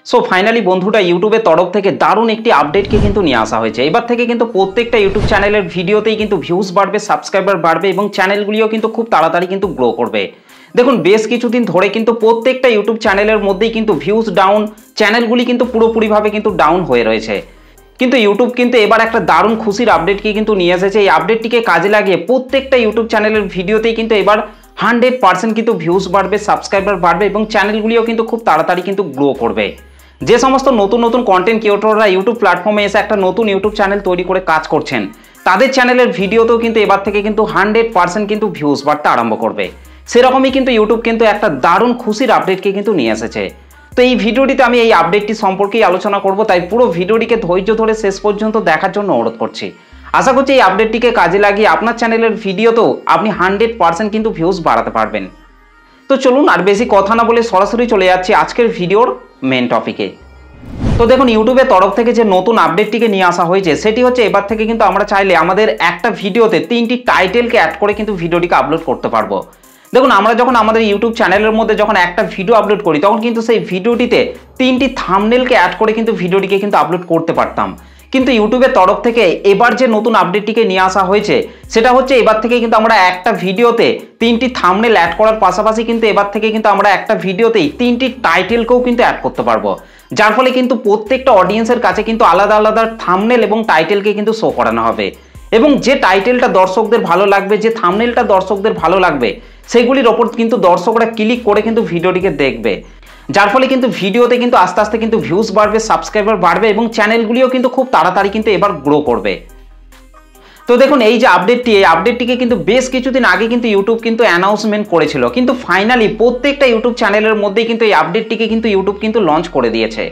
So finally বন্ধুরা ইউটিউবের তরফ থেকে দারুণ একটি আপডেটকে কিন্তু নিয়ে আসা হয়েছে। এবার থেকে কিন্তু প্রত্যেকটা ইউটিউব চ্যানেলের ভিডিওতেই কিন্তু ভিউজ বাড়বে, সাবস্ক্রাইবার বাড়বে এবং চ্যানেলগুলিও কিন্তু খুব তাড়াতাড়ি কিন্তু গ্রো করবে। দেখুন বেশ কিছুদিন ধরে কিন্তু প্রত্যেকটা ইউটিউব চ্যানেলের মধ্যেই কিন্তু ভিউজ ডাউন, চ্যানেলগুলি কিন্তু পুরোপুরিভাবে কিন্তু ডাউন হয়ে রয়েছে। কিন্তু ইউটিউব কিন্তু এবার একটা দারুণ খুশির আপডেটকে কিন্তু নিয়ে এসেছে। এই আপডেটটিকে কাজে লাগিয়ে প্রত্যেকটা ইউটিউব চ্যানেলের ভিডিওতেই কিন্তু এবার 100% কিন্তু ভিউজ বাড়বে, সাবস্ক্রাইবার বাড়বে এবং চ্যানেলগুলিও কিন্তু খুব তাড়াতাড়ি কিন্তু গ্রো করবে। যে সমস্ত নতুন নতুন কন্টেন্ট ক্রিয়েটররা ইউটিউব প্ল্যাটফর্মে এসে একটা নতুন ইউটিউব চ্যানেল তৈরি করে কাজ করছেন, তাদের চ্যানেলের ভিডিওতেও কিন্তু এবার থেকে কিন্তু 100% কিন্তু ভিউজ বাড়তে আরম্ভ করবে। সেরকমই কিন্তু ইউটিউব কিন্তু একটা দারুণ খুশির আপডেটকে কিন্তু নিয়ে এসেছে। তো এই ভিডিওটিতে আমি এই আপডেটটি সম্পর্কেই আলোচনা করব, তাই পুরো ভিডিওটিকে ধৈর্য ধরে শেষ পর্যন্ত দেখার জন্য অনুরোধ করছি। আশা করছি এই আপডেটটিকে কাজে লাগিয়ে আপনার চ্যানেলের ভিডিওতেও আপনি 100% কিন্তু ভিউজ বাড়াতে পারবেন। তো চলুন আর বেশি কথা না বলে সরাসরি চলে যাচ্ছি আজকের ভিডিওর মেন টপিকে। তো দেখুন ইউটিউবের তরফ থেকে যে নতুন আপডেটটিকে নিয়ে আসা হয়েছে সেটি হচ্ছে এবার থেকে কিন্তু আমরা চাইলে আমাদের একটা ভিডিওতে 3টি টাইটেলকে অ্যাড করে কিন্তু ভিডিওটিকে আপলোড করতে পারবো। দেখুন আমরা যখন আমাদের ইউটিউব চ্যানেলের মধ্যে যখন একটা ভিডিও আপলোড করি তখন কিন্তু সেই ভিডিওটিতে 3টি থাম্বনেলকে অ্যাড করে কিন্তু ভিডিওটিকে কিন্তু আপলোড করতে পারতাম। কিন্তু ইউটিউবের তরফ থেকে এবার যে নতুন আপডেটটিকে নিয়ে আসা হয়েছে সেটা হচ্ছে এবার থেকে কিন্তু আমরা একটা ভিডিওতে 3টি থাম্বনেল অ্যাড করার পাশাপাশি কিন্তু এবার থেকে কিন্তু আমরা একটা ভিডিওতেই 3টি টাইটেলকেও কিন্তু অ্যাড করতে পারবো, যার ফলে কিন্তু প্রত্যেকটা অডিয়েন্সের কাছে কিন্তু আলাদা আলাদা থাম্বনেল এবং টাইটেলকে কিন্তু শো করানো হবে এবং যে টাইটেলটা দর্শকদের ভালো লাগবে, যে থাম্বনেলটা দর্শকদের ভালো লাগবে সেগুলির ওপর কিন্তু দর্শকরা ক্লিক করে কিন্তু ভিডিওটিকে দেখবে, যার ফলে কিন্তু ভিডিওতে কিন্তু আস্তে আস্তে কিন্তু ভিউজ বাড়বে, সাবস্ক্রাইবার বাড়বে এবং চ্যানেলগুলিও কিন্তু খুব তাড়াতাড়ি কিন্তু এবার গ্রো করবে। তো দেখুন এই যে আপডেটটি, এই আপডেটটিকে কিন্তু বেশ কিছুদিন আগে কিন্তু ইউটিউব কিন্তু অ্যানাউন্সমেন্ট করেছিল, কিন্তু ফাইনালি প্রত্যেকটা ইউটিউব চ্যানেলের মধ্যেই কিন্তু এই আপডেটটিকে কিন্তু ইউটিউব কিন্তু লঞ্চ করে দিয়েছে।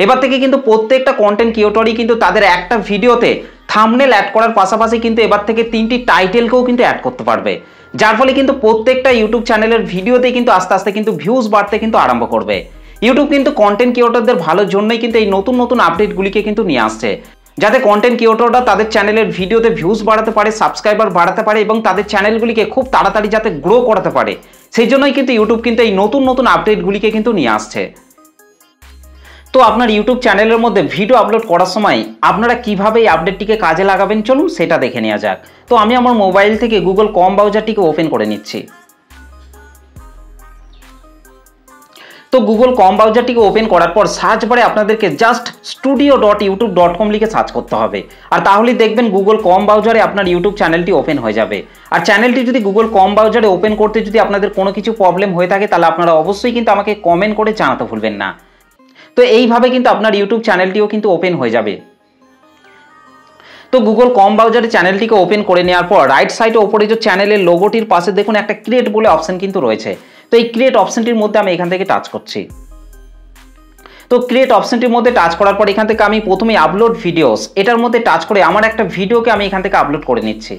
এবার থেকে কিন্তু প্রত্যেকটা কন্টেন্ট ক্রিয়েটরই কিন্তু তাদের একটা ভিডিওতে থাম্বনেল অ্যাড করার পাশাপাশি কিন্তু এবার থেকে 3টি টাইটেলকেও কিন্তু অ্যাড করতে পারবে, যার ফলে কিন্তু প্রত্যেকটা ইউটিউব চ্যানেলের ভিডিওতে কিন্তু আস্তে আস্তে কিন্তু ভিউজ বাড়তে কিন্তু আরম্ভ করবে। ইউটিউব কিন্তু কন্টেন্ট ক্রিয়েটরদের ভালোর জন্যই কিন্তু এই নতুন নতুন আপডেটগুলিকে কিন্তু নিয়ে আসছে, যাতে কন্টেন্ট ক্রিয়েটররা তাদের চ্যানেলের ভিডিওতে ভিউজ বাড়াতে পারে, সাবস্ক্রাইবার বাড়াতে পারে এবং তাদের চ্যানেলগুলিকে খুব তাড়াতাড়ি যাতে গ্রো করাতে পারে। সেই জন্যই কিন্তু ইউটিউব কিন্তু এই নতুন নতুন আপডেটগুলিকে কিন্তু নিয়ে আসছে। তো আপনার ইউটিউব চ্যানেলের মধ্যে ভিডিও আপলোড করার সময় আপনারা কিভাবে এই আপডেটটিকে কাজে লাগাবেন চলুন সেটা দেখে নেওয়া যাক। তো আমি আমার মোবাইল থেকে গুগল ক্রোম ব্রাউজারটিকে ওপেন করে নিচ্ছি। তো গুগল ক্রোম ব্রাউজারটিকে ওপেন করার পর সার্চ বারে আপনাদেরকে জাস্ট studio.youtube.com লিখে সার্চ করতে হবে, আর তাহলেই দেখবেন গুগল ক্রোম ব্রাউজারে আপনার ইউটিউব চ্যানেলটি ওপেন হয়ে যাবে। আর চ্যানেলটি যদি গুগল ক্রোম ব্রাউজারে ওপেন করতে যদি আপনাদের কোনো কিছু প্রবলেম হয়ে থাকে তাহলে আপনারা অবশ্যই কিন্তু আমাকে কমেন্ট করে জানাতে ভুলবেন না। তো এইভাবে কিন্তু আপনার ইউটিউব চ্যানেলটিও কিন্তু ওপেন হয়ে যাবে। তো গুগল ক্রোম ব্রাউজারে চ্যানেলটিকে ওপেন করে নেওয়ার পর রাইট সাইডে ওপরে যে চ্যানেলের লোগোটির পাশে দেখুন একটা ক্রিয়েট বলে অপশন কিন্তু রয়েছে। তো এই ক্রিয়েট অপশনটির মধ্যে আমি এখান থেকে টাচ করছি। তো ক্রিয়েট অপশনটির মধ্যে টাচ করার পর এখান থেকে আমি প্রথমে আপলোড ভিডিওস এটার মধ্যে টাচ করে আমার একটা ভিডিওকে আমি এখান থেকে আপলোড করে নিচ্ছি।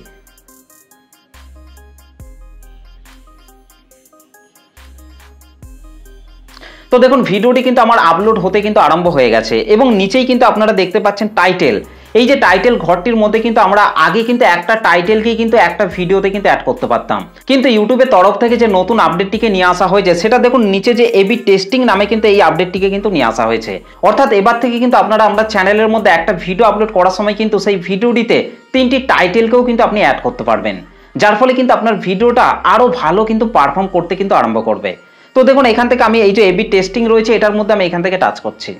তো দেখুন ভিডিওটি কিন্তু আমার আপলোড হতে কিন্তু আরম্ভ হয়ে গেছে এবং নিচেই কিন্তু আপনারা দেখতে পাচ্ছেন টাইটেল। এই যে টাইটেল ঘরটির মধ্যে কিন্তু আমরা আগে কিন্তু একটা টাইটেলকেই কিন্তু একটা ভিডিওতে কিন্তু অ্যাড করতে পারতাম, কিন্তু ইউটিউবের তরফ থেকে যে নতুন আপডেটটিকে নিয়ে আসা হয়েছে সেটা দেখুন নিচে যে এবি টেস্টিং নামে কিন্তু এই আপডেটটিকে কিন্তু নিয়ে আসা হয়েছে। অর্থাৎ এবার থেকে কিন্তু আপনারা আমরা চ্যানেলের মধ্যে একটা ভিডিও আপলোড করার সময় কিন্তু সেই ভিডিওটিতে 3টি টাইটেলকেও কিন্তু আপনি অ্যাড করতে পারবেন, যার ফলে কিন্তু আপনার ভিডিওটা আরও ভালো কিন্তু পারফর্ম করতে কিন্তু আরম্ভ করবে। তো দেখুন এখান থেকে আমি এই যে এবি টেস্টিং রয়েছে এটার মধ্যে আমি এখান থেকে টাচ করছি।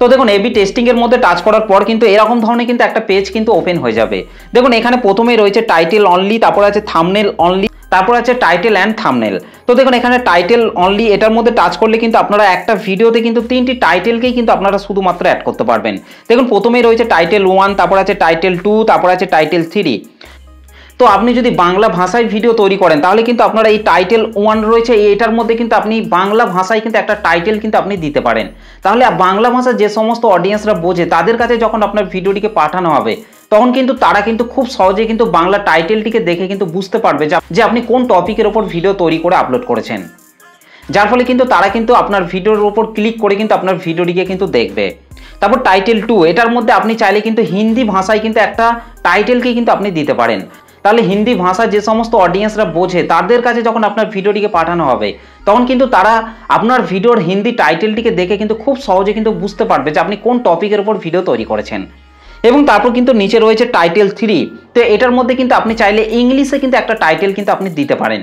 তো দেখুন এবি টেস্টিং এর মধ্যে টাচ করার পর কিন্তু এরকম ধরনের কিন্তু একটা পেজ কিন্তু ওপেন হয়ে যাবে। দেখুন এখানে প্রথমেই রয়েছে টাইটেল অনলি, তারপর আছে থাম্বনেল অনলি, তারপর আছে টাইটেল অ্যান্ড থাম্বনেল। তো দেখুন এখানে টাইটেল অনলি এটার মধ্যে টাচ করলে কিন্তু আপনারা একটা ভিডিওতে কিন্তু 3টি টাইটেলকেই কিন্তু আপনারা শুধুমাত্র অ্যাড করতে পারবেন। দেখুন প্রথমেই রয়েছে টাইটেল 1, তারপর আছে টাইটেল 2, তারপর আছে টাইটেল 3। তো আপনি যদি বাংলা ভাষায় ভিডিও তৈরি করেন তাহলে কিন্তু আপনারা এই টাইটেল 1 রয়েছে এটার মধ্যে কিন্তু আপনি বাংলা ভাষায় কিন্তু একটা টাইটেল কিন্তু আপনি দিতে পারেন। তাহলে বাংলা ভাষা যে সমস্ত অডিয়েন্সরা বোঝে তাদের কাছে যখন আপনার ভিডিওটিকে পাঠানো হবে তখন কিন্তু তারা কিন্তু খুব সহজে কিন্তু বাংলা টাইটেলটিকে দেখে কিন্তু বুঝতে পারবে যে আপনি কোন টপিকের ওপর ভিডিও তৈরি করে আপলোড করেছেন, যার ফলে কিন্তু তারা কিন্তু আপনার ভিডিওর ওপর ক্লিক করে কিন্তু আপনার ভিডিওটিকে কিন্তু দেখবে। তারপর টাইটেল 2 এটার মধ্যে আপনি চাইলে কিন্তু হিন্দি ভাষায় কিন্তু একটা টাইটেলকে কিন্তু আপনি দিতে পারেন। তাহলে হিন্দি ভাষা যে সমস্ত অডিয়েন্সরা বোঝে তাদের কাছে যখন আপনার ভিডিওটিকে পাঠানো হবে তখন কিন্তু তারা আপনার ভিডিওর হিন্দি টাইটেলটিকে দেখে কিন্তু খুব সহজে কিন্তু বুঝতে পারবে যে আপনি কোন টপিকের উপর ভিডিও তৈরি করেছেন। এবং তারপর কিন্তু নিচে রয়েছে টাইটেল 3। তো এটার মধ্যে কিন্তু আপনি চাইলে ইংলিশে কিন্তু একটা টাইটেল কিন্তু আপনি দিতে পারেন।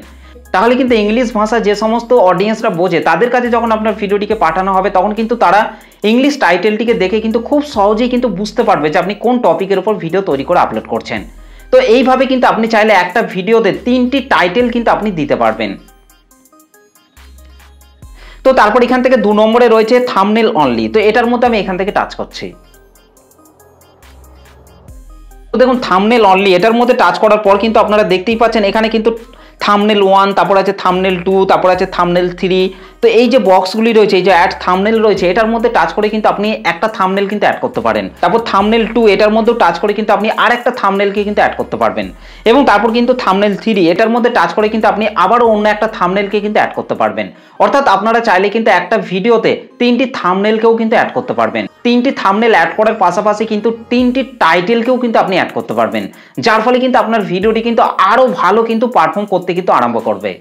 তাহলে কিন্তু ইংলিশ ভাষা যে সমস্ত অডিয়েন্সরা বোঝে তাদের কাছে যখন আপনার ভিডিওটিকে পাঠানো হবে তখন কিন্তু তারা ইংলিশ টাইটেলটিকে দেখে কিন্তু খুব সহজেই কিন্তু বুঝতে পারবে যে আপনি কোন টপিকের উপর ভিডিও তৈরি করে আপলোড করছেন। তো এইভাবে কিন্তু আপনি চাইলে একটা ভিডিওতে 3টি টাইটেল কিন্তু আপনি দিতে পারবেন। তো তারপর এখান থেকে 2 নম্বরে রয়েছে থাম্বনেল অনলি। তো এটার মধ্যে আমি এখান থেকে টাচ করছি। তো দেখুন থাম্বনেল অনলি এটার মধ্যে টাচ করার পর কিন্তু আপনারা দেখতেই পাচ্ছেন এখানে কিন্তু থাম্বনেল 1, তারপর আছে থাম্বনেল 2, তারপর আছে থাম্বনেল 3। তো এই যে বক্সগুলি রয়েছে, এই যে অ্যাড থাম্বনেল রয়েছে, এটার মধ্যে টাচ করে কিন্তু আপনি একটা থাম্বনেল কিন্তু অ্যাড করতে পারেন। তারপর থাম্বনেল 2 এটার মধ্যেও টাচ করে কিন্তু আপনি আরেকটা থাম্বনেলকে কিন্তু অ্যাড করতে পারবেন। এবং তারপর কিন্তু থাম্বনেল 3 এটার মধ্যে টাচ করে কিন্তু আপনি আবারও অন্য একটা থাম্বনেলকে কিন্তু অ্যাড করতে পারবেন। অর্থাৎ আপনারা চাইলে কিন্তু একটা ভিডিওতে 3টি থাম্বনেলকেও কিন্তু অ্যাড করতে পারবেন। 3টি থাম্বনেল অ্যাড করার পাশাপাশি কিন্তু 3টি টাইটেলকেও কিন্তু আপনি অ্যাড করতে পারবেন, যার ফলে কিন্তু আপনার ভিডিওটি কিন্তু আরো ভালো কিন্তু পারফর্ম করতে কিন্তু আরম্ভ করবে।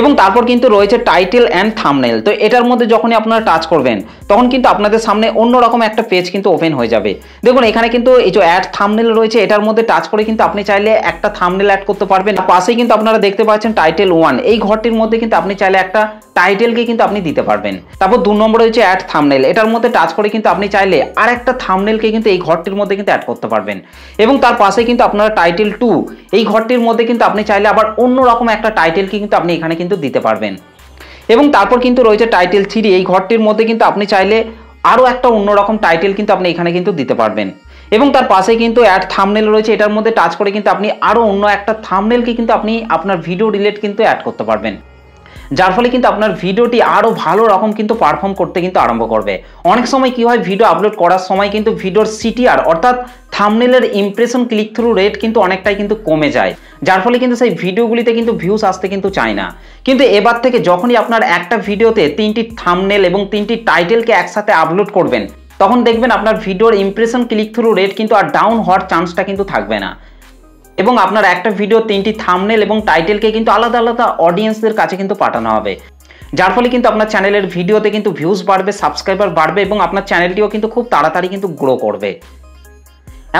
এবং তারপর কিন্তু রয়েছে টাইটেল অ্যান্ড থাম্বনেল। তো এটার মধ্যে যখনই আপনারা টাচ করবেন তখন কিন্তু আপনাদের সামনে অন্যরকম একটা পেজ কিন্তু ওপেন হয়ে যাবে। দেখুন এখানে কিন্তু এই যে অ্যাড থাম্বনেল রয়েছে এটার মধ্যে টাচ করে কিন্তু আপনি চাইলে একটা থাম্বনেল অ্যাড করতে পারবেন। পাশেই কিন্তু আপনারা দেখতে পাচ্ছেন টাইটেল 1, এই ঘরটির মধ্যে কিন্তু আপনি চাইলে একটা টাইটেলকে কিন্তু আপনি দিতে পারবেন। তারপর 2 নম্বরে হচ্ছে অ্যাড থাম্বনেল, এটার মধ্যে টাচ করে কিন্তু আপনি চাইলে আর একটা থাম্বনেলকে কিন্তু এই ঘরটির মধ্যে কিন্তু অ্যাড করতে পারবেন। এবং তার পাশে কিন্তু আপনারা টাইটেল 2, এই ঘরটির মধ্যে কিন্তু আপনি চাইলে আবার অন্যরকম একটা টাইটেলকে কিন্তু আপনি এখানে কিন্তু দিতে পারবেন। এবং তারপর কিন্তু রয়েছে টাইটেল 3, এই ঘরটির মধ্যে কিন্তু আপনি চাইলে আরও একটা অন্যরকম টাইটেল কিন্তু আপনি এখানে কিন্তু দিতে পারবেন। এবং তার পাশে কিন্তু অ্যাড থাম্বনেল রয়েছে, এটার মধ্যে টাচ করে কিন্তু আপনি আরও অন্য একটা থাম্বনেলকে কিন্তু আপনি আপনার ভিডিও রিলেট কিন্তু অ্যাড করতে পারবেন, যার ফলে কিন্তু আপনার ভিডিওটি আরও ভালো রকম কিন্তু পারফর্ম করতে কিন্তু আরম্ভ করবে। অনেক সময় কি হয়, ভিডিও আপলোড করার সময় কিন্তু ভিডিওর সিটিআর অর্থাৎ থাম্বনেলের ইমপ্রেশন ক্লিক থ্রু রেট কিন্তু অনেকটাই কিন্তু কমে যায়, যার ফলে কিন্তু সেই ভিডিওগুলিতে কিন্তু ভিউজ আসতে কিন্তু চায় না। কিন্তু এবার থেকে যখনই আপনার একটা ভিডিওতে 3টি থাম্বনেল এবং 3টি টাইটেলকে একসাথে আপলোড করবেন তখন দেখবেন আপনার ভিডিওর ইমপ্রেশন ক্লিক থ্রু রেট কিন্তু আর ডাউন হওয়ার চান্সটা কিন্তু থাকবে না। এবং আপনার একটা ভিডিও 3টি থাম্বনেল এবং টাইটেলকে কিন্তু আলাদা আলাদা অডিয়েন্সদের কাছে কিন্তু পাঠানো হবে, যার ফলে কিন্তু আপনার চ্যানেলের ভিডিওতে কিন্তু ভিউজ বাড়বে, সাবস্ক্রাইবার বাড়বে এবং আপনার চ্যানেলটিও কিন্তু খুব তাড়াতাড়ি কিন্তু গ্রো করবে।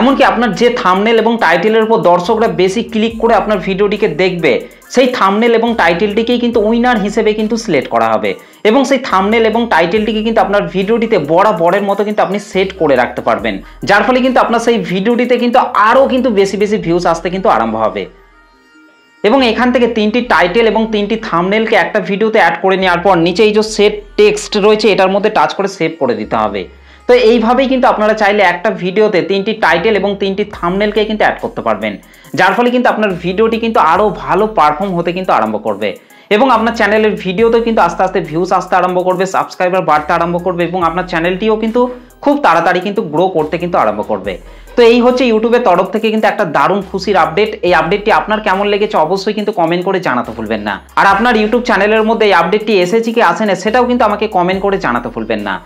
এমনকি আপনার যে থাম্বনেল এবং টাইটেলের উপর দর্শকরা বেশি ক্লিক করে আপনার ভিডিওটিকে দেখবে সেই থাম্বনেল এবং টাইটেলটিকেই কিন্তু উইনার হিসেবে কিন্তু সিলেক্ট করা হবে। এবং সেই থাম্বনেল এবং টাইটেলটিকে কিন্তু আপনার ভিডিওটিতে বরাবরের মতো কিন্তু আপনি সেট করে রাখতে পারবেন, যার ফলে কিন্তু আপনার সেই ভিডিওটিতে কিন্তু আরও কিন্তু বেশি বেশি ভিউজ আসতে কিন্তু আরম্ভ হবে। এবং এখান থেকে 3টি টাইটেল এবং 3টি থাম্বনেলকে একটা ভিডিওতে অ্যাড করে নেওয়ার পর নিচে এই যে সেভ টেক্সট রয়েছে এটার মধ্যে টাচ করে সেভ করে দিতে হবে। তো এইভাবেই কিন্তু আপনারা চাইলে একটা ভিডিওতে 3টি টাইটেল এবং 3টি থাম্বনেলকে কিন্তু অ্যাড করতে পারবেন, যার ফলে কিন্তু আপনার ভিডিওটি কিন্তু আরও ভালো পারফর্ম হতে কিন্তু আরম্ভ করবে। এবং আপনার চ্যানেলের ভিডিওতেও কিন্তু আস্তে আস্তে ভিউজ আসতে আরম্ভ করবে, সাবস্ক্রাইবার বাড়তে আরম্ভ করবে এবং আপনার চ্যানেলটিও কিন্তু খুব তাড়াতাড়ি কিন্তু গ্রো করতে কিন্তু আরম্ভ করবে। তো এই হচ্ছে ইউটিউবের তরফ থেকে কিন্তু একটা দারুণ খুশির আপডেট। এই আপডেটটি আপনার কেমন লেগেছে অবশ্যই কিন্তু কমেন্ট করে জানাতে ভুলবেন না। আর আপনার ইউটিউব চ্যানেলের মধ্যে এই আপডেটটি এসেছে কি আসেনি সেটাও কিন্তু আমাকে কমেন্ট করে জানাতে ভুলবেন না।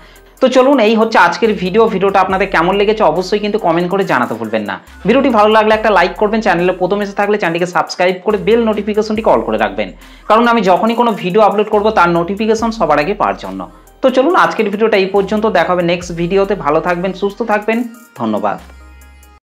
তো চলুন, এই হচ্ছে আজকের ভিডিওটা আপনাদের কেমন লেগেছে অবশ্যই কিন্তু কমেন্ট করে জানাতে ভুলবেন না। ভিডিওটি ভালো লাগলে একটা লাইক করবেন, চ্যানেলে প্রথম এসে থাকলে চ্যানেলটিকে সাবস্ক্রাইব করে বেল নোটিফিকেশনটি অল করে রাখবেন, কারণ আমি যখনই কোনো ভিডিও আপলোড করব তার নোটিফিকেশন সবার আগে পাওয়ার জন্য। তো চলুন আজকের ভিডিওটা এই পর্যন্ত, দেখা হবে নেক্সট ভিডিওতে। ভালো থাকবেন, সুস্থ থাকবেন, ধন্যবাদ।